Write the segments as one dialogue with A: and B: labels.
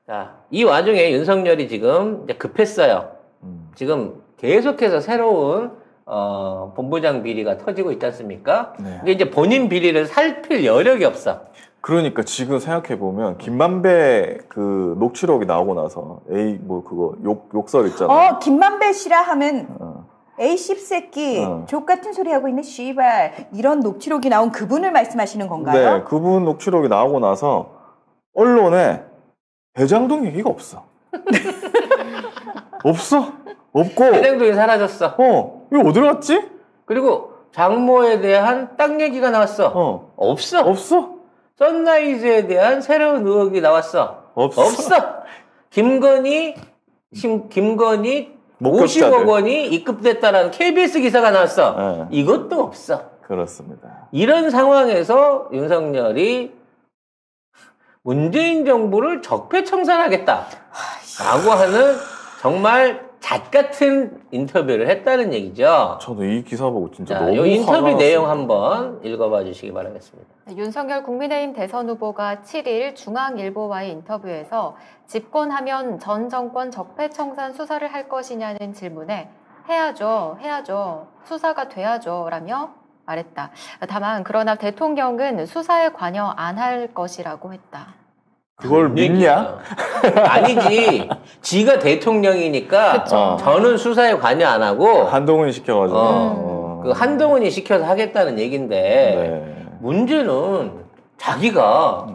A: 자, 이 와중에 윤석열이 지금 이제 급했어요. 지금 계속해서 새로운 본부장 비리가 터지고 있지 않습니까?
B: 네.
A: 근데 이제 본인 비리를 살필 여력이 없어.
B: 그러니까 지금 생각해보면 김만배 그 녹취록이 나오고 나서 그거 욕설 있잖아요.
C: 김만배 씨라 하면 에이 씹새끼 족 같은 소리 하고 있는 씨발 이런 녹취록이 나온 그분을 말씀하시는 건가요?
B: 네, 그분 녹취록이 나오고 나서 언론에 배장동 얘기가 없어. 없고
A: 배장동이 사라졌어.
B: 이거 어디 갔지?
A: 그리고 장모에 대한 땅 얘기가 나왔어. 없어. 선라이즈에 대한 새로운 의혹이 나왔어. 없어. 김건희 50억 원이 입금됐다라는 KBS 기사가 나왔어.
B: 네.
A: 이것도 없어.
B: 그렇습니다.
A: 이런 상황에서 윤석열이 문재인 정부를 적폐청산하겠다라고 하는 정말 잣 같은 인터뷰를 했다는 얘기죠.
B: 저도 이 기사 보고 진짜
A: 자,
B: 너무
A: 이 인터뷰 내용
B: 났습니다.
A: 한번 읽어봐 주시기 바라겠습니다.
D: 윤석열 국민의힘 대선 후보가 7일 중앙일보와의 인터뷰에서 집권하면 전 정권 적폐청산 수사를 할 것이냐는 질문에 해야죠. 수사가 돼야죠. 라며 말했다. 다만 그러나 대통령은 수사에 관여 안 할 것이라고 했다.
B: 그걸 믿냐?
A: 아니지. 지가 대통령이니까 저는 수사에 관여 안 하고
B: 한동훈이 시켜가지고
A: 그 한동훈이 시켜서 하겠다는 얘긴데
B: 네.
A: 문제는 자기가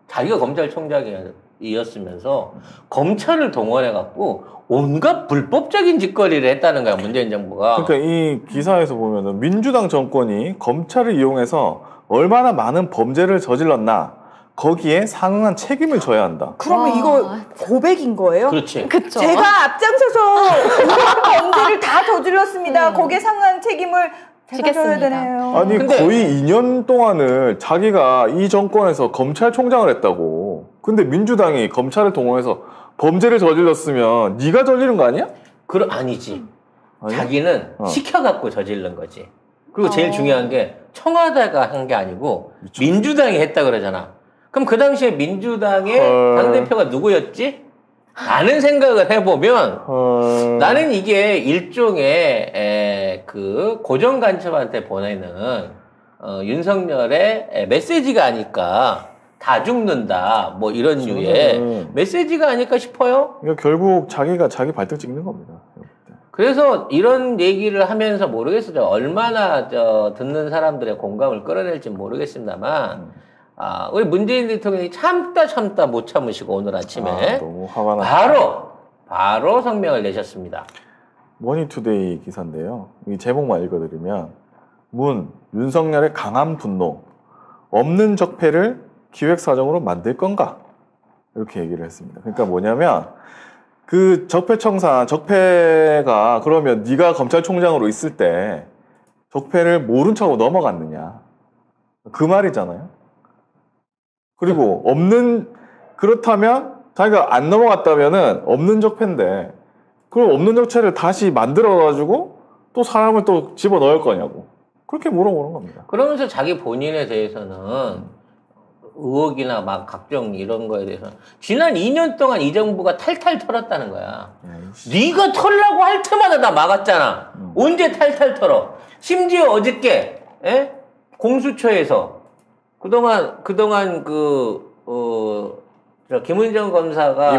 A: 검찰총장이었으면서 검찰을 동원해갖고 온갖 불법적인 짓거리를 했다는 거야, 문재인 정부가.
B: 그러니까 이 기사에서 보면은 민주당 정권이 검찰을 이용해서 얼마나 많은 범죄를 저질렀나 거기에 상응한 책임을 져야 한다.
C: 그러면 이거 고백인 거예요?
A: 그렇지.
D: 그쵸.
C: 제가 앞장서서 범죄를 다 저질렀습니다. 거기에 상응한 책임을 제가 져야 되네요.
B: 아니
A: 근데
B: 거의 2년 동안을 자기가 이 정권에서 검찰총장을 했다고. 근데 민주당이 검찰을 동원해서 범죄를 저질렀으면 네가 저지른 거 아니야?
A: 아니지.
B: 아니야?
A: 자기는 시켜갖고 저지른 거지. 그리고 제일 중요한 게 청와대가 한 게 아니고 민주당이 했다 그러잖아. 그럼 그 당시에 민주당의 당대표가 누구였지? 라는 생각을 해보면 나는 이게 일종의 그 고정간첩한테 보내는 윤석열의 메시지가 아닐까. 다 죽는다. 뭐 이런 류의 메시지가 아닐까 싶어요.
B: 그러니까 결국 자기가 자기 발등 찍는 겁니다.
A: 그래서 이런 얘기를 하면서 모르겠어요. 얼마나 듣는 사람들의 공감을 끌어낼지 모르겠습니다만 우리 문재인 대통령이 참다 못 참으시고 오늘 아침에
B: 너무 화가 났어요.
A: 바로 성명을 내셨습니다.
B: 머니투데이 기사인데요. 이 제목만 읽어드리면 윤석열의 강한 분노, 없는 적폐를 기획사정으로 만들 건가? 이렇게 얘기를 했습니다. 그러니까 뭐냐면 그 적폐가 그러면 네가 검찰총장으로 있을 때 적폐를 모른 척하고 넘어갔느냐? 그 말이잖아요. 그리고 그렇다면 자기가 안 넘어갔다면은 없는 적폐인데 그럼 없는 적폐를 다시 만들어가지고 또 사람을 또 집어넣을 거냐고 그렇게 물어보는 겁니다.
A: 그러면서 자기 본인에 대해서는 의혹이나 막 각종 이런 거에 대해서는 지난 2년 동안 이 정부가 탈탈 털었다는 거야. 네가 털라고 할 때마다 나 막았잖아. 언제 탈탈 털어? 심지어 어저께 공수처에서 그동안 김은정 검사가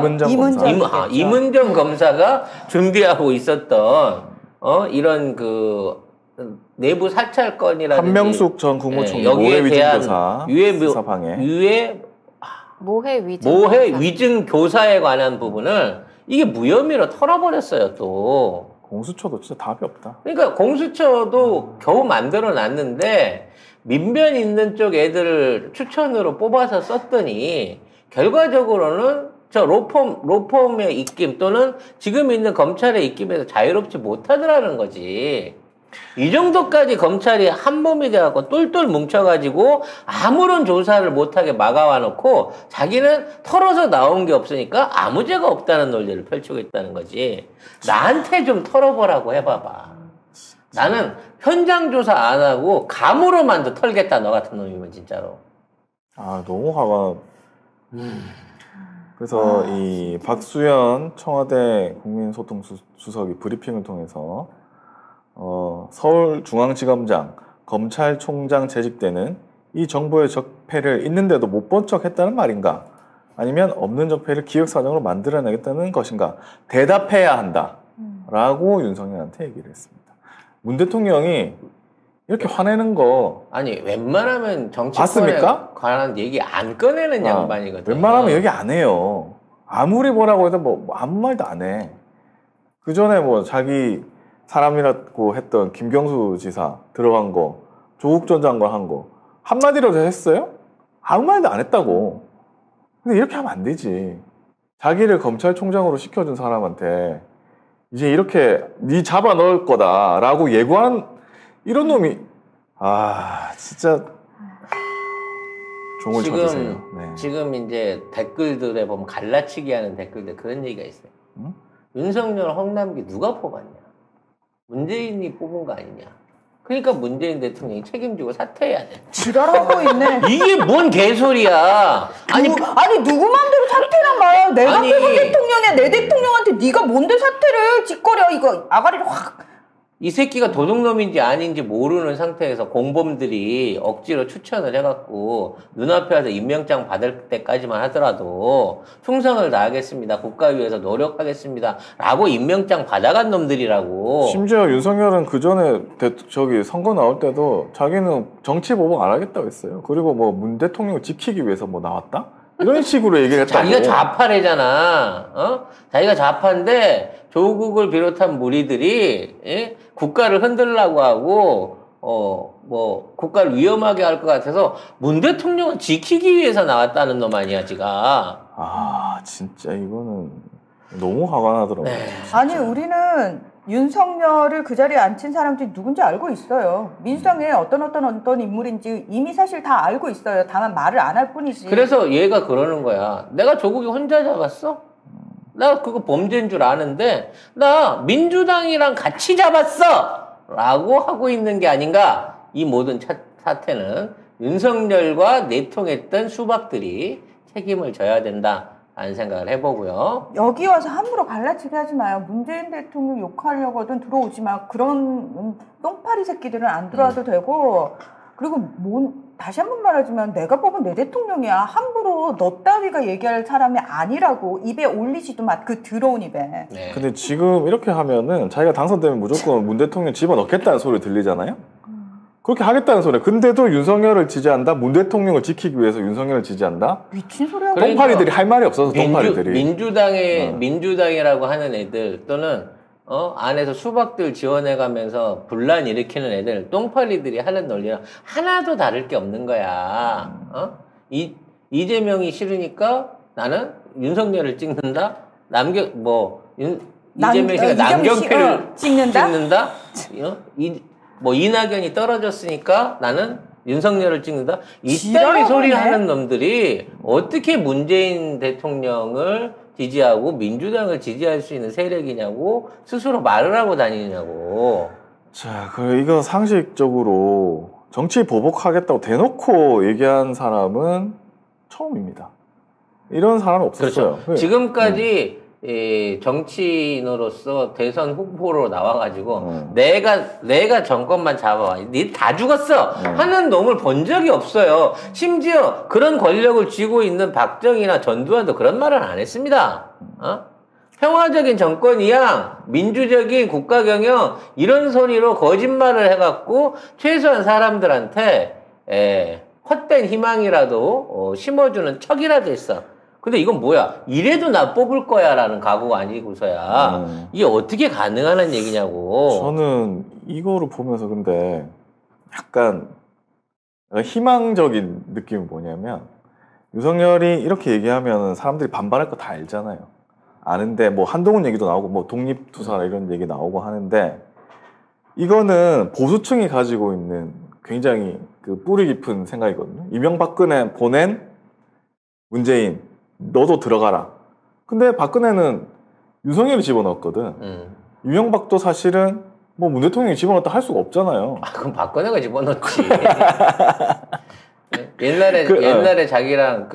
A: 이문정 검사가 준비하고 있었던 이런 그 내부 사찰건이라든지
B: 한명숙 전 국무총리
A: 여기에 대한 모해 위증 교사에 관한 부분을 이게 무혐의로 털어버렸어요. 또
B: 공수처도 진짜 답이 없다.
A: 그러니까 공수처도 겨우 만들어 놨는데 민변 있는 쪽 애들을 추천으로 뽑아서 썼더니 결과적으로는 저 로펌의 입김 또는 지금 있는 검찰의 입김에서 자유롭지 못하더라는 거지. 이 정도까지 검찰이 한 몸이 돼갖고 똘똘 뭉쳐가지고 아무런 조사를 못하게 막아와 놓고 자기는 털어서 나온 게 없으니까 아무 죄가 없다는 논리를 펼치고 있다는 거지. 나한테 좀 털어보라고 해봐봐. 나는 현장 조사 안 하고 감으로만도 털겠다. 너 같은 놈이면 진짜로.
B: 너무 화가. 그래서 이 박수현 청와대 국민소통수석이 브리핑을 통해서 서울중앙지검장, 검찰총장 재직 때는 이 정보의 적폐를 있는데도 못 본 척했다는 말인가? 아니면 없는 적폐를 기획사정으로 만들어내겠다는 것인가? 대답해야 한다라고 윤석열한테 얘기를 했습니다. 문 대통령이 이렇게 화내는 거
A: 아니 웬만하면 정치권에
B: 봤습니까?
A: 관한 얘기 안 꺼내는 양반이거든.
B: 웬만하면 얘기 안 해요. 아무리 뭐라고 해도 뭐 아무 말도 안 해. 그 전에 뭐 자기 사람이라고 했던 김경수 지사 들어간 거, 조국 전 장관 한 거 한마디라도 했어요? 아무 말도 안 했다고. 근데 이렇게 하면 안 되지. 자기를 검찰총장으로 시켜준 사람한테 이제 이렇게 네 잡아 넣을 거다라고 예고한 이런 놈이 진짜 종을 쳐주세요. 네.
A: 지금 이제 댓글들에 보면 갈라치기 하는 댓글들 그런 얘기가 있어요.
B: 응?
A: 윤석열, 홍남기 누가 뽑았냐? 문재인이 뽑은 거 아니냐? 그러니까 문재인 대통령이 책임지고 사퇴해야 돼.
C: 지랄하고 있네.
A: 이게 뭔 개소리야?
C: 아니 누구 마음대로 사퇴란 말이야. 내가 뽑은 대통령이야. 내 대통령한테 네가 뭔데 사퇴를 짓거려. 이거 아가리를 확.
A: 이 새끼가 도둑놈인지 아닌지 모르는 상태에서 공범들이 억지로 추천을 해갖고 눈앞에 와서 임명장 받을 때까지만 하더라도 충성을 다하겠습니다. 국가 위해서 노력하겠습니다. 라고 임명장 받아간 놈들이라고.
B: 심지어 윤석열은 그 전에 선거 나올 때도 자기는 정치 보복 안 하겠다고 했어요. 그리고 뭐 문 대통령을 지키기 위해서 뭐 나왔다? 이런 식으로 얘기를 했다고.
A: 자기가 좌파래잖아. 자기가 좌파인데 조국을 비롯한 무리들이 국가를 흔들려고 하고 뭐 국가를 위험하게 할 것 같아서 문 대통령을 지키기 위해서 나왔다는 놈 아니야, 지가.
B: 진짜 이거는 너무 화가 나더라고요.
A: 네.
C: 아니 우리는 윤석열을 그 자리에 앉힌 사람들이 누군지 알고 있어요. 민주당에 어떤 인물인지 이미 사실 다 알고 있어요. 다만 말을 안 할 뿐이지.
A: 그래서 얘가 그러는 거야. 내가 조국이 혼자 잡았어? 나 그거 범죄인 줄 아는데 나 민주당이랑 같이 잡았어! 라고 하고 있는 게 아닌가. 이 모든 사태는 윤석열과 내통했던 수박들이 책임을 져야 된다. 라는 생각을 해보고요.
C: 여기 와서 함부로 갈라치기 하지 마요. 문재인 대통령 욕하려거든 들어오지 마. 그런 똥파리 새끼들은 안 들어와도 되고. 그리고 다시 한 번 말하지만 내가 뽑은 내 대통령이야. 함부로 너 따위가 얘기할 사람이 아니라고. 입에 올리지도 마. 그 더러운 입에.
A: 네.
B: 근데 지금 이렇게 하면은 자기가 당선되면 무조건 문 대통령 집어넣겠다는 소리 들리잖아요? 그렇게 하겠다는 소리야. 근데도 윤석열을 지지한다? 문 대통령을 지키기 위해서 윤석열을 지지한다?
C: 미친 소리 하고.
B: 똥파리들이 할 말이 없어서 똥파리들이.
A: 민주당이라고 하는 애들 또는 안에서 수박들 지원해가면서 분란 일으키는 애들 똥파리들이 하는 논리랑 하나도 다를 게 없는 거야. 이재명이 싫으니까 나는 윤석열을 찍는다. 이재명 씨가 남경필을 찍는다. 이낙연이 떨어졌으니까 나는 윤석열을 찍는다. 이따위 소리 하는 놈들이 어떻게 문재인 대통령을 지지하고 민주당을 지지할 수 있는 세력이냐고 스스로 말을 하고 다니냐고.
B: 자, 이거 상식적으로 정치 보복하겠다고 대놓고 얘기한 사람은 처음입니다. 이런 사람은 없었어요.
A: 그렇죠. 지금까지 정치인으로서 대선 후보로 나와가지고 내가 정권만 잡아와 니 다 죽었어 하는 놈을 본 적이 없어요. 심지어 그런 권력을 쥐고 있는 박정희나 전두환도 그런 말은 안 했습니다. 평화적인 정권이야, 민주적인 국가 경영, 이런 소리로 거짓말을 해갖고 최소한 사람들한테 헛된 희망이라도 심어주는 척이라도 했어. 근데 이건 뭐야? 이래도 나 뽑을 거야 라는 각오가 아니고서야 이게 어떻게 가능하는 얘기냐고.
B: 저는 이거를 보면서 근데 약간 희망적인 느낌이 뭐냐면, 윤석열이 이렇게 얘기하면 사람들이 반발할 거 다 알잖아요. 아는데 뭐 한동훈 얘기도 나오고 뭐 독립투사라 이런 얘기 나오고 하는데, 이거는 보수층이 가지고 있는 굉장히 그 뿌리 깊은 생각이거든요. 이명박근혜 보낸 문재인 너도 들어가라. 근데 박근혜는 윤석열이 집어넣었거든. 이명박도 사실은 뭐 문 대통령이 집어넣었다 할 수가 없잖아요.
A: 그럼 박근혜가 집어넣지. 옛날에 자기랑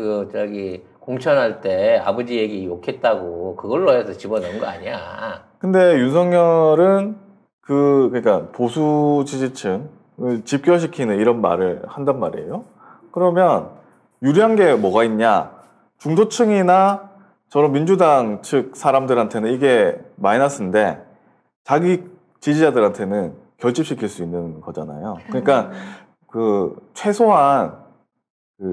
A: 공천할 때 아버지 얘기 욕했다고 그걸로 해서 집어넣은 거 아니야.
B: 근데 윤석열은 그러니까 보수 지지층을 집결시키는 이런 말을 한단 말이에요. 그러면 유리한 게 뭐가 있냐? 중도층이나 저런 민주당 측 사람들한테는 이게 마이너스인데 자기 지지자들한테는 결집시킬 수 있는 거잖아요. 그러니까 최소한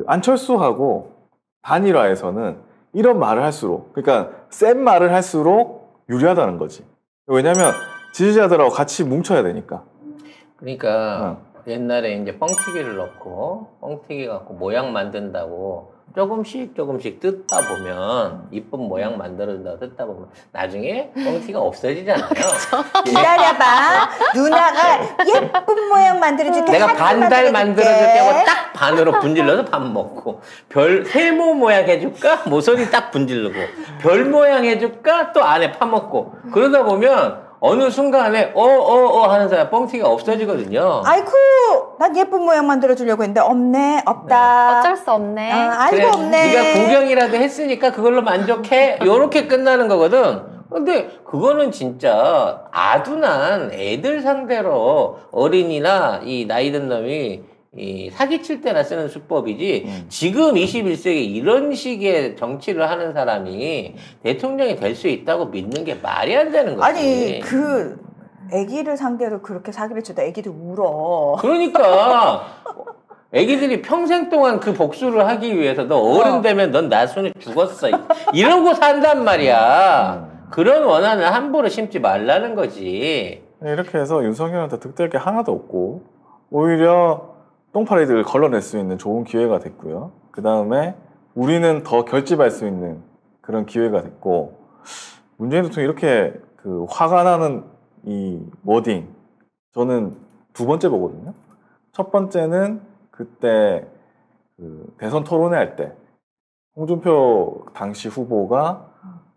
B: 안철수하고 단일화에서는 이런 말을 할수록, 그러니까 센 말을 할수록 유리하다는 거지. 왜냐면 지지자들하고 같이 뭉쳐야 되니까.
A: 그러니까 옛날에 이제 뻥튀기를 넣고 뻥튀기 갖고 모양 만든다고 조금씩 뜯다 보면 이쁜 모양 만들어준다고 뜯다 보면 나중에 뻥튀기가 없어지잖아요.
C: 기다려봐. 누나가 예쁜 모양 만들어줄게.
A: 내가
C: 사진
A: 반달 만들어줄게 하고
C: 만들어줄게.
A: 딱 반으로 분질러서 밥 먹고 세모 모양 해줄까? 모서리 딱 분질르고 별 모양 해줄까? 또 안에 파먹고 그러다 보면 어느 순간에 하는 사람 뻥튀기가 없어지거든요.
C: 아이쿠, 난 예쁜 모양 만들어주려고 했는데 없네, 없다.
D: 어쩔 수 없네.
C: 아이고
A: 그래,
C: 없네.
A: 네가 구경이라도 했으니까 그걸로 만족해. 요렇게 끝나는 거거든. 근데 그거는 진짜 아둔한 애들 상대로 어린이나 이 나이 든 놈이 이 사기칠 때나 쓰는 수법이지 지금 21세기 이런 식의 정치를 하는 사람이 대통령이 될 수 있다고 믿는 게 말이 안 되는 거지.
C: 아니 애기를 상대로 그렇게 사기를 쳐도 애기들 울어.
A: 그러니까 애기들이 평생 동안 그 복수를 하기 위해서 너 어른 되면 넌 나 손에 죽었어 이러고 산단 말이야. 그런 원한을 함부로 심지 말라는 거지.
B: 이렇게 해서 윤석열한테 득될 게 하나도 없고 오히려 똥파리들을 걸러낼 수 있는 좋은 기회가 됐고요. 그 다음에 우리는 더 결집할 수 있는 그런 기회가 됐고, 문재인 대통령이 이렇게 화가 나는 이 워딩, 저는 두 번째 보거든요. 첫 번째는 그때 대선 토론회 할 때 홍준표 당시 후보가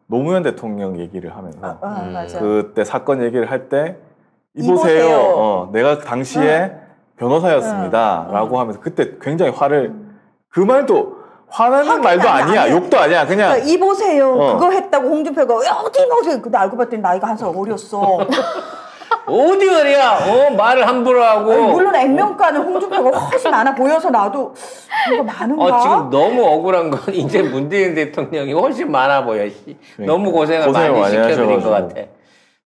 B: 노무현 대통령 얘기를 하면서
C: 맞아.
B: 그때 사건 얘기를 할 때 이보세요. 내가 당시에 변호사였습니다. 라고 하면서 그때 굉장히 화를, 그 말도 화나는 말도 아니야. 욕도 아니야. 그냥.
C: 그러니까 이보세요. 그거 했다고 홍준표가 어디 보세요. 근데 알고 봤더니 나이가 한 살 어렸어.
A: 어디 어리야? 말을 함부로 하고.
C: 아니, 물론 액면가는 홍준표가 훨씬 많아 보여서 나도 이거 많은가?
A: 지금 너무 억울한 건 이제 문재인 대통령이 훨씬 많아 보여. 너무 고생을 많이
B: 많이
A: 시켜드린 것
B: 하셔가지고.
A: 같아.